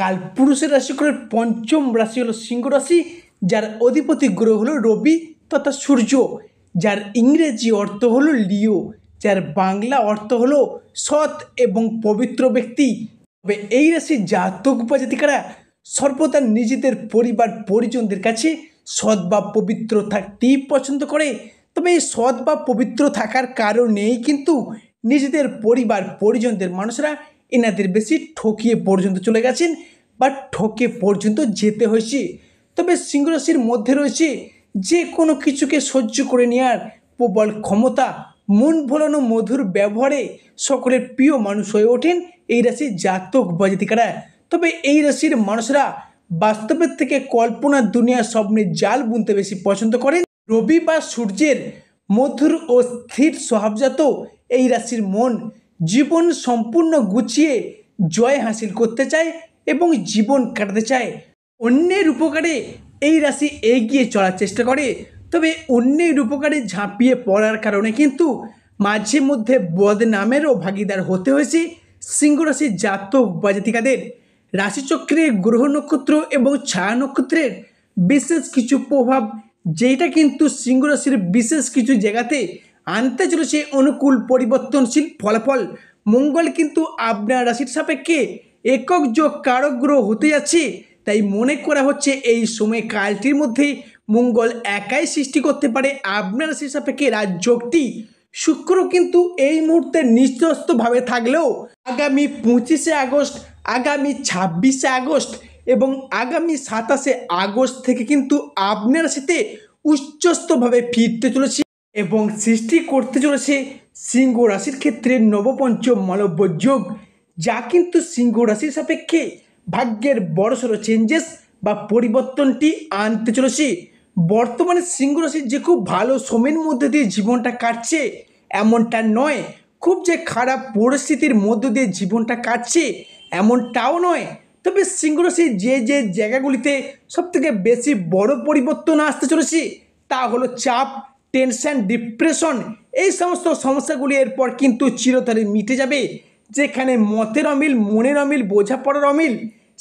কালপুরুষের রাশিচক্রের পঞ্চম রাশি হলো সিংহ রাশি, যার অধিপতি গ্রহ হলো রবি তথা সূর্য, যার ইংরেজি অর্থ হলো লিও, যার বাংলা অর্থ হলো সৎ এবং পবিত্র ব্যক্তি। তবে এই রাশির জাতক বা জাতিকারা সর্বদা নিজেদের পরিবার পরিজনদের কাছে সৎ বা পবিত্র থাকতেই পছন্দ করে। তবে এই সৎ বা পবিত্র থাকার কারণেই কিন্তু নিজেদের পরিবার পরিজনদের মানুষরা এনাদের বেশি ঠকিয়ে পর্যন্ত চলে গেছেন বা ঠকে পর্যন্ত যেতে হয়েছে। তবে সিংহ রাশির মধ্যে রয়েছে যে কোনো কিছুকে সহ্য করে নেওয়ার প্রবল ক্ষমতা, মন ভোলানো মধুর ব্যবহারে সকলের প্রিয় মানুষ হয়ে ওঠেন এই রাশির জাতক বা জাতিকারা। তবে এই রাশির মানুষরা বাস্তবের থেকে কল্পনার দুনিয়ার স্বপ্নের জাল বুনতে বেশি পছন্দ করেন। রবি বা সূর্যের মধুর ও স্থির স্বভাবজাত এই রাশির মন জীবন সম্পূর্ণ গুছিয়ে জয় হাসিল করতে চায় এবং জীবন কাটাতে চায়। অন্যের উপকারে এই রাশি এগিয়ে চলার চেষ্টা করে। তবে অন্যের উপকারে ঝাঁপিয়ে পড়ার কারণে কিন্তু মাঝে মধ্যে বদনামেরও ভাগিদার হতে হয়েছে সিংহ রাশির জাতক বা জাতিকাদের। রাশিচক্রে গ্রহ নক্ষত্র এবং ছায়া নক্ষত্রের বিশেষ কিছু প্রভাব, যেটা কিন্তু সিংহ রাশির বিশেষ কিছু জায়গাতে আনতে চলেছে অনুকূল পরিবর্তনশীল ফলাফল। মঙ্গল কিন্তু আপনার রাশির সাপেক্ষে একক যোগ কারক গ্রহ হতে যাচ্ছে, তাই মনে করা হচ্ছে এই সময়কালটির মধ্যে মঙ্গল একাই সৃষ্টি করতে পারে আপনার রাশির সাপেক্ষে রাজযোগটি। শুক্র কিন্তু এই মুহূর্তে নিস্তস্তভাবে থাকলেও আগামী 25শে আগস্ট, আগামী 26শে আগস্ট এবং আগামী 27শে আগস্ট থেকে কিন্তু আপনার রাশিতে উচ্চস্তভাবে ফিরতে চলেছে এবং সৃষ্টি করতে চলেছে সিংহ রাশির ক্ষেত্রে নবপঞ্চম মালব্য যোগ, যা কিন্তু সিংহ রাশির সাপেক্ষে ভাগ্যের বড়সড় চেঞ্জেস বা পরিবর্তনটি আনতে চলেছে। বর্তমানে সিংহ রাশির যে খুব ভালো সময়ের মধ্যে দিয়ে জীবনটা কাটছে এমনটা নয়, খুব যে খারাপ পরিস্থিতির মধ্য দিয়ে জীবনটা কাটছে এমনটাও নয়। তবে সিংহ রাশির যে যে জায়গাগুলিতে সবথেকে বেশি বড় পরিবর্তন আসতে চলেছে তা হলো চাপ, টেনশন, ডিপ্রেশন। এই সমস্ত সমস্যাগুলি এরপর কিন্তু চিরতরে মিটে যাবে। যেখানে মতের অমিল, মনের অমিল, বোঝাপড়ার অমিল,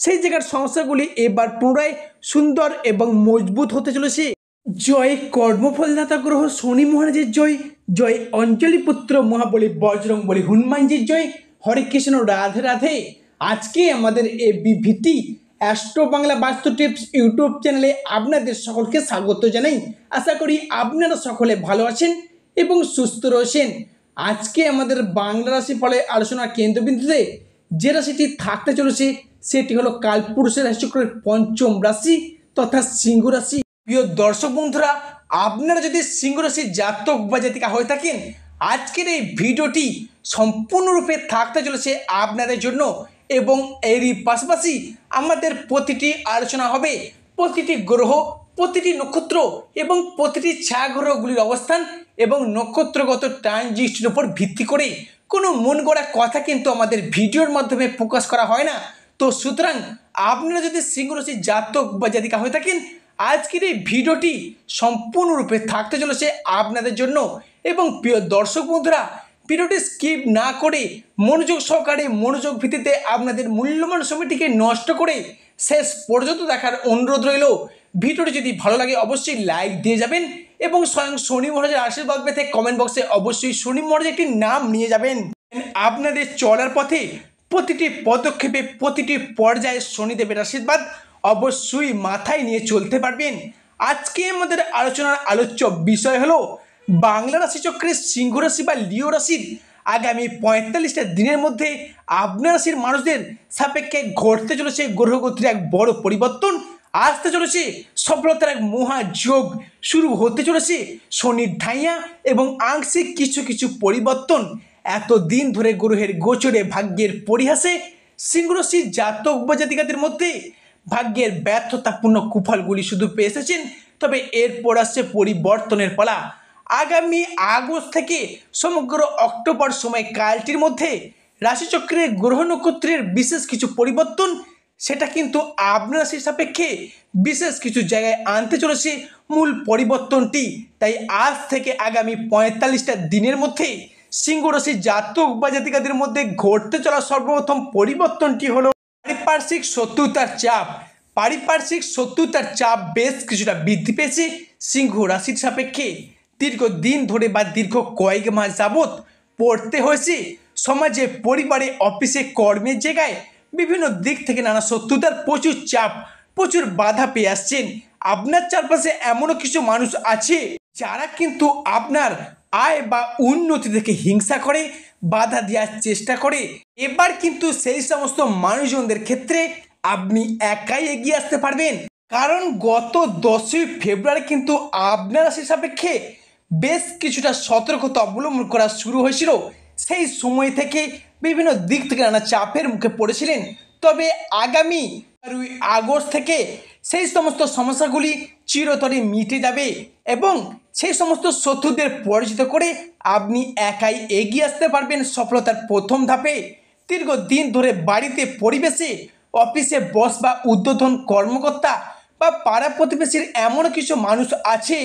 সেই জায়গার সমস্যাগুলি এবার পুনরায় সুন্দর এবং মজবুত হতে চলেছে। জয় কর্মফলদাতা গ্রহ শনি মহারাজের জয়, জয় অঞ্জলিপুত্র মহাবলী বজরংবলী হনুমানজির জয়। হরে কৃষ্ণ, রাধে রাধে। আজকে আমাদের এই বিভিটি অ্যাস্ট্রো বাংলা বাস্তু টিপস ইউটিউব চ্যানেলে আপনাদের সকলকে স্বাগত জানাই। আশা করি আপনারা সকলে ভালো আছেন এবং সুস্থ রয়েছেন। আজকে আমাদের বাংলা রাশি ফলে আলোচনার কেন্দ্রবিন্দুতে যে রাশিটি থাকতে চলেছে সেটি হলো কালপুরুষের রাশিচক্রের পঞ্চম রাশি তথা সিংহ রাশি। প্রিয় দর্শক বন্ধুরা, আপনারা যদি সিংহ রাশির জাতক বা জাতিকা হয়ে থাকেন, আজকের এই ভিডিওটি সম্পূর্ণরূপে থাকতে চলেছে আপনাদের জন্য এবং এরই পাশাপাশি আমাদের প্রতিটি আলোচনা হবে প্রতিটি গ্রহ, প্রতিটি নক্ষত্র এবং প্রতিটি ছায়াগ্রহগুলির অবস্থান এবং নক্ষত্রগত ট্রানজিটের উপর ভিত্তি করে। কোনো মন গড়া কথা কিন্তু আমাদের ভিডিওর মাধ্যমে প্রকাশ করা হয় না। তো সুতরাং আপনারা যদি সিংহ রাশির জাতক বা জাতিকা হয়ে থাকেন, আজকের এই ভিডিওটি সম্পূর্ণরূপে থাকতে চলেছে আপনাদের জন্য। এবং প্রিয় দর্শক বন্ধুরা, ভিডিওটি স্কিপ না করে মনোযোগ সহকারে, মনোযোগ ভিত্তিতে আপনাদের মূল্যবান সময়টিকে নষ্ট করে শেষ পর্যন্ত দেখার অনুরোধ রইল। ভিডিওটি যদি ভালো লাগে অবশ্যই লাইক দিয়ে যাবেন এবং স্বয়ং শনি মহারাজের আশীর্বাদ পেতে কমেন্ট বক্সে অবশ্যই শনি মহারাজের একটি নাম নিয়ে যাবেন। আপনাদের চলার পথে প্রতিটি পদক্ষেপে, প্রতিটি পর্যায়ে শনিদেবের আশীর্বাদ অবশ্যই মাথায় নিয়ে চলতে পারবেন। আজকে আমাদের আলোচনার আলোচ্য বিষয় হলো বাংলা রাশিচক্রের সিংহ রাশি বা লিও রাশির আগামী 45টা দিনের মধ্যে আপনার রাশির মানুষদের সাপেক্ষে ঘটতে চলেছে গ্রহগতির এক বড় পরিবর্তন আসতে চলেছে। সফলতার এক মহাযোগ শুরু হতে চলেছে। শনির ঢাইয়া এবং আংশিক কিছু কিছু পরিবর্তন। এতদিন ধরে গ্রহের গোচরে ভাগ্যের পরিহাসে সিংহ রাশির জাতক বা জাতিকাদের মধ্যে ভাগ্যের ব্যর্থতাপূর্ণ কুফলগুলি শুধু পেয়ে এসেছেন। তবে এরপর আসছে পরিবর্তনের পালা। আগামী আগস্ট থেকে সমগ্র অক্টোবর সময়কালটির মধ্যে রাশিচক্রের গ্রহ নক্ষত্রের বিশেষ কিছু পরিবর্তন, সেটা কিন্তু আপনার রাশির সাপেক্ষে বিশেষ কিছু জায়গায় আনতে চলেছে মূল পরিবর্তনটি। তাই আজ থেকে আগামী 45টা দিনের মধ্যে সিংহ রাশির জাতক বা জাতিকাদের মধ্যে ঘটতে চলা সর্বপ্রথম পরিবর্তনটি হলো পারিপার্শ্বিক শত্রুতার চাপ, পারিপার্শ্বিক শত্রুতার চাপ বেশ কিছুটা বৃদ্ধি পেয়েছে সিংহ রাশির সাপেক্ষে। দীর্ঘদিন ধরে বা দীর্ঘ কয়েক মাস যাবৎ পড়তে হয়েছে সমাজে, পরিবারে, অফিসে, কর্মের জায়গায় বিভিন্ন দিক থেকে নানা শত্রুতার প্রচুর চাপ, প্রচুর বাধা পেয়ে আসছেন। আপনার চারপাশে এমনও কিছু মানুষ আছে যারা কিন্তু আপনার আয় বা উন্নতি থেকে হিংসা করে, বাধা দেওয়ার চেষ্টা করে। এবার কিন্তু সেই সমস্ত মানুষজনদের ক্ষেত্রে আপনি একাই এগিয়ে আসতে পারবেন, কারণ গত 10ই ফেব্রুয়ারি কিন্তু আপনার রাশির সাপেক্ষে বেশ কিছুটা সতর্কতা অবলম্বন করা শুরু হয়েছিল। সেই সময় থেকে বিভিন্ন দিক থেকে নানা চাপের মুখে পড়েছিলেন। তবে আগামী 12ই আগস্ট থেকে সেই সমস্ত সমস্যাগুলি চিরতরে মিটে যাবে এবং সেই সমস্ত শত্রুদের পরাজিত করে আপনি একাই এগিয়ে আসতে পারবেন সফলতার প্রথম ধাপে। দীর্ঘদিন ধরে বাড়িতে, পরিবেশে, অফিসে বস বা ঊর্ধ্বতন কর্মকর্তা বা পাড়া প্রতিবেশীর এমন কিছু মানুষ আছে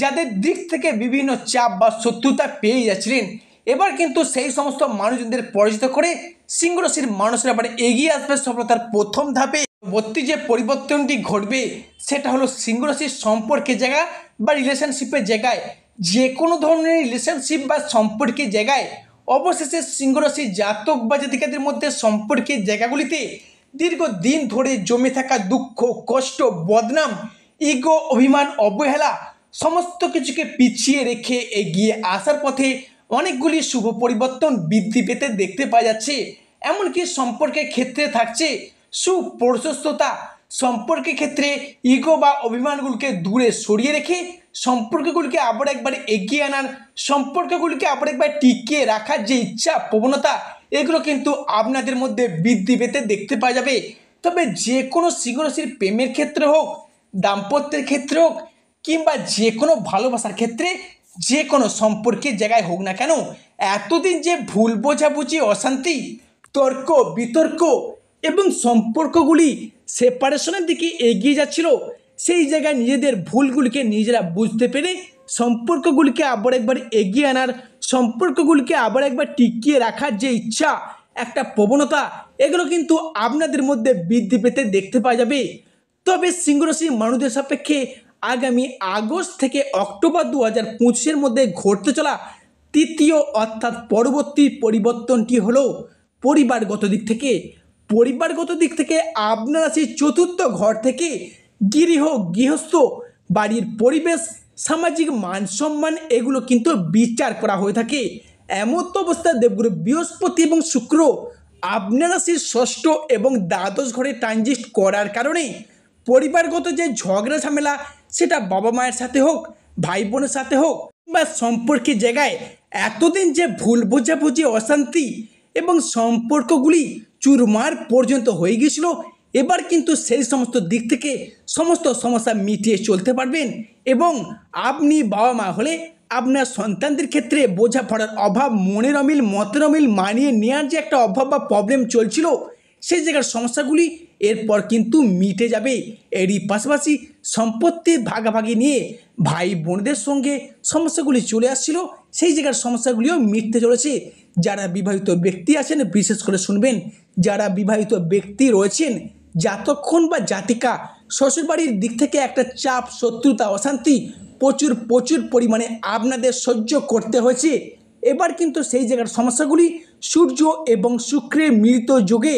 যাদের দিক থেকে বিভিন্ন চাপ বা শত্রুতা পেয়ে যাচ্ছিলেন। এবার কিন্তু সেই সমস্ত মানুষদের পরাজিত করে সিংহ রাশির মানুষরা আবার এগিয়ে আসবে সফলতার প্রথম ধাপে। পরবর্তী যে পরিবর্তনটি ঘটবে সেটা হলো সিংহ রাশির সম্পর্কের জায়গা বা রিলেশনশিপের জায়গায়, যে কোনো ধরনের রিলেশনশিপ বা সম্পর্কের জায়গায় অবশেষে সিংহ রাশির জাতক বা জাতিকাদের মধ্যে সম্পর্কের জায়গাগুলিতে দীর্ঘদিন ধরে জমে থাকা দুঃখ, কষ্ট, বদনাম, ইগো, অভিমান, অবহেলা সমস্ত কিছুকে পিছিয়ে রেখে এগিয়ে আসার পথে অনেকগুলি শুভ পরিবর্তন বৃদ্ধি পেতে দেখতে পাওয়া যাচ্ছে। এমনকি সম্পর্কের ক্ষেত্রে থাকছে সুপ্রশস্ততা। সম্পর্কের ক্ষেত্রে ইগো বা অভিমানগুলিকে দূরে সরিয়ে রেখে সম্পর্কগুলিকে আবার একবার এগিয়ে আনার, সম্পর্কগুলিকে আবার একবার টিকিয়ে রাখার যে ইচ্ছা, প্রবণতা, এগুলো কিন্তু আপনাদের মধ্যে বৃদ্ধি পেতে দেখতে পাওয়া যাবে। তবে যে কোনো সিংহ রাশির প্রেমের ক্ষেত্রে হোক, দাম্পত্যের ক্ষেত্রে হোক, কিংবা যে কোনো ভালোবাসার ক্ষেত্রে, যে কোনো সম্পর্কের জায়গায় হোক না কেন, এতদিন যে ভুল বোঝাবুঝি, অশান্তি, তর্ক বিতর্ক এবং সম্পর্কগুলি সেপারেশনের দিকে এগিয়ে যাচ্ছিল, সেই জায়গায় নিজেদের ভুলগুলিকে নিজেরা বুঝতে পেরে সম্পর্কগুলিকে আবার একবার এগিয়ে আনার, সম্পর্কগুলিকে আবার একবার টিকিয়ে রাখার যে ইচ্ছা, একটা প্রবণতা, এগুলো কিন্তু আপনাদের মধ্যে বৃদ্ধি পেতে দেখতে পাওয়া যাবে। তবে সিংহ রাশির মানুষদের সাপেক্ষে আগামী আগস্ট থেকে অক্টোবর 2025-এর মধ্যে ঘটতে চলা তৃতীয় অর্থাৎ পরবর্তী পরিবর্তনটি হলো পরিবারগত দিক থেকে। পরিবারগত দিক থেকে আপনার রাশির চতুর্থ ঘর থেকে গৃহস্থ বাড়ির পরিবেশ, সামাজিক মান সম্মান, এগুলো কিন্তু বিচার করা হয়ে থাকে। এমন তো অবস্থায় দেবগুরু বৃহস্পতি এবং শুক্র আপনার রাশির ষষ্ঠ এবং দ্বাদশ ঘরে ট্রানজিট করার কারণে পরিবারগত যে ঝগড়া ঝামেলা, সেটা বাবা মায়ের সাথে হোক, ভাই বোনের সাথে হোক, বা সম্পর্কের জায়গায় এতদিন যে ভুল বোঝাবুঝি, অশান্তি এবং সম্পর্কগুলি চুরমার পর্যন্ত হয়ে গিয়েছিল, এবার কিন্তু সেই সমস্ত দিক থেকে সমস্ত সমস্যা মিটিয়ে চলতে পারবেন। এবং আপনি বাবা মা হলে আপনার সন্তানদের ক্ষেত্রে বোঝাপড়ার অভাব, মনের অমিল, মতের অমিল, মানিয়ে নেওয়ার যে একটা অভাব বা প্রবলেম চলছিল, সেই জায়গার সমস্যাগুলি এরপর কিন্তু মিটে যাবে। এরই পাশাপাশি সম্পত্তির ভাগাভাগি নিয়ে ভাই বোনদের সঙ্গে সমস্যাগুলি চলে আসছিল, সেই জায়গার সমস্যাগুলিও মিটতে চলেছে। যারা বিবাহিত ব্যক্তি আছেন বিশেষ করে শুনবেন, যারা বিবাহিত ব্যক্তি রয়েছেন, জাতকক্ষণ বা জাতিকা শ্বশুরবাড়ির দিক থেকে একটা চাপ, শত্রুতা, অশান্তি প্রচুর পরিমাণে আপনাদের সহ্য করতে হয়েছে। এবার কিন্তু সেই জায়গার সমস্যাগুলি সূর্য এবং শুক্রের মিলিত যোগে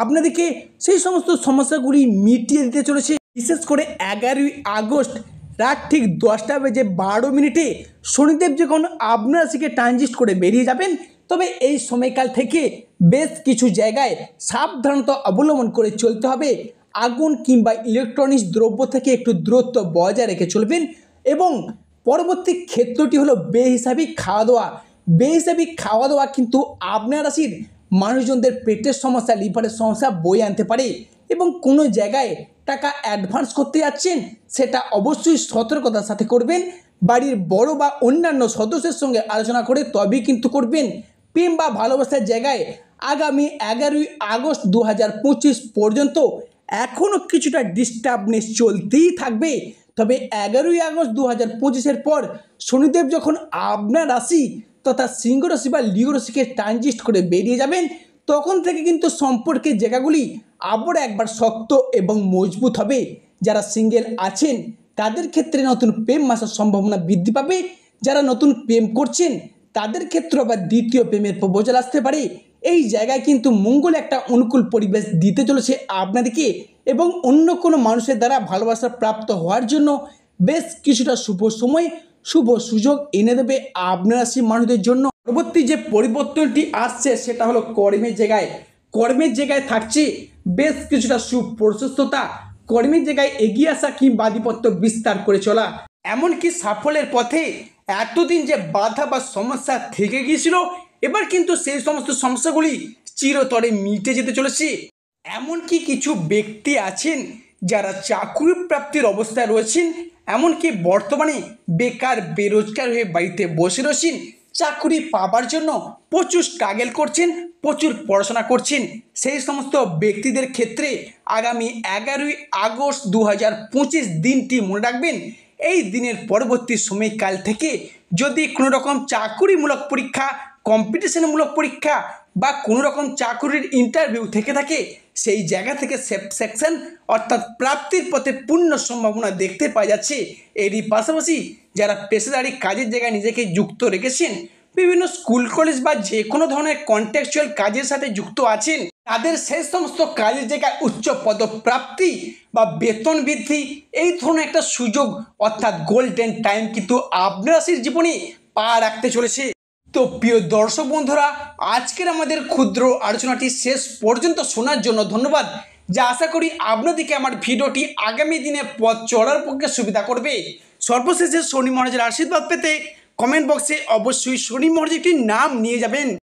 আপনাদেরকে সেই সমস্ত সমস্যাগুলি মিটিয়ে দিতে চলেছে। বিশেষ করে 11ই আগস্ট রাত ঠিক 10:12 শনিদেব যখন আপনার রাশিকে ট্রানজিট করে বেরিয়ে যাবেন, তবে এই সময়কাল থেকে বেশ কিছু জায়গায় সাবধানতা অবলম্বন করে চলতে হবে। আগুন কিংবা ইলেকট্রনিক্স দ্রব্য থেকে একটু দূরত্ব বজায় রেখে চলবেন। এবং পরবর্তী ক্ষেত্রটি হলো বেহিসাবি খাওয়া দাওয়া। বেহিসাবি খাওয়া দাওয়া কিন্তু আপনার রাশির মানুষজনদের পেটের সমস্যা, লিভারের সমস্যা বয়ে আনতে পারে। এবং কোনো জায়গায় টাকা অ্যাডভান্স করতে যাচ্ছেন, সেটা অবশ্যই সতর্কতার সাথে করবেন। বাড়ির বড় বা অন্যান্য সদস্যের সঙ্গে আলোচনা করে তবেই কিন্তু করবেন। প্রেম বা ভালোবাসার জায়গায় আগামী 11ই আগস্ট 2025 পর্যন্ত এখনও কিছুটা ডিস্টার্বনেস চলতেই থাকবে। তবে 11ই আগস্ট 2025-এর পর শনিদেব যখন আপনার রাশি তথা সিংহ রাশি বা লিও রাশিকে ট্রানজিট করে বেরিয়ে যাবেন, তখন থেকে কিন্তু সম্পর্কের জায়গাগুলি আবার একবার শক্ত এবং মজবুত হবে। যারা সিঙ্গেল আছেন তাদের ক্ষেত্রে নতুন প্রেম আসার সম্ভাবনা বৃদ্ধি পাবে। যারা নতুন প্রেম করছেন তাদের ক্ষেত্রে আবার দ্বিতীয় প্রেমের প্রপোজাল আসতে পারে। এই জায়গায় কিন্তু মঙ্গল একটা অনুকূল পরিবেশ দিতে চলেছে আপনাদেরকে, এবং অন্য কোনো মানুষের দ্বারা ভালোবাসা প্রাপ্ত হওয়ার জন্য বেশ কিছুটা শুভ সময়, শুভ সুযোগ এনে দেবে আপনার রাশির মানুষদের জন্য। পরবর্তী যে পরিবর্তনটি আসছে সেটা হলো কর্মের জায়গায়। কর্মের জায়গায় থাকছে বেশ কিছুটা সুপ্রশস্ততা, কর্মের জায়গায় এগিয়ে আসা কিংবা আধিপত্য বিস্তার করে চলা, এমনকি সাফল্যের পথে এতদিন যে বাধা বা সমস্যা থেকে গিয়েছিল এবার কিন্তু সেই সমস্ত সমস্যাগুলি চিরতরে মিটে যেতে চলেছে। এমনকি কিছু ব্যক্তি আছেন যারা চাকরি প্রাপ্তির অবস্থায় রয়েছেন, এমনকি বর্তমানে বেকার বেরোজগার হয়ে বাড়িতে বসে রয়েছেন, চাকরি পাবার জন্য প্রচুর স্ট্রাগল করছেন, প্রচুর পড়াশোনা করছেন, সেই সমস্ত ব্যক্তিদের ক্ষেত্রে আগামী 11ই আগস্ট 2025 দিনটি মনে রাখবেন। এই দিনের পরবর্তী সময়কাল থেকে যদি কোনো রকম চাকুরিমূলক পরীক্ষা, কম্পিটিশনমূলক পরীক্ষা বা কোনো রকম চাকুরির ইন্টারভিউ থেকে থাকে, সেই জায়গা থেকে সেকশন অর্থাৎ প্রাপ্তির পথে পূর্ণ সম্ভাবনা দেখতে পাওয়া যাচ্ছে। এরই পাশাপাশি যারা পেশাদারি কাজের জায়গায় নিজেকে যুক্ত রেখেছেন, বিভিন্ন স্কুল কলেজ বা যে কোনো ধরনের কন্ট্রাকচুয়াল কাজের সাথে যুক্ত আছেন, তাদের সেই সমস্ত কাজের জায়গায় উচ্চ পদপ্রাপ্তি বা বেতন বৃদ্ধি, এই ধরনের একটা সুযোগ অর্থাৎ গোল্ডেন টাইম কিন্তু আপনার রাশির জীবনে পা রাখতে চলেছে। তো প্রিয় দর্শক বন্ধুরা, আজকের আমাদের ক্ষুদ্র আলোচনাটি শেষ পর্যন্ত শোনার জন্য ধন্যবাদ। যা আশা করি আপনাদেরকে আমার ভিডিওটি আগামী দিনে পথ চলার পক্ষে সুবিধা করবে। সর্বশেষে শনি মহারাজের আশীর্বাদ পেতে কমেন্ট বক্সে অবশ্যই শনি মহারাজের একটি নাম নিয়ে যাবেন।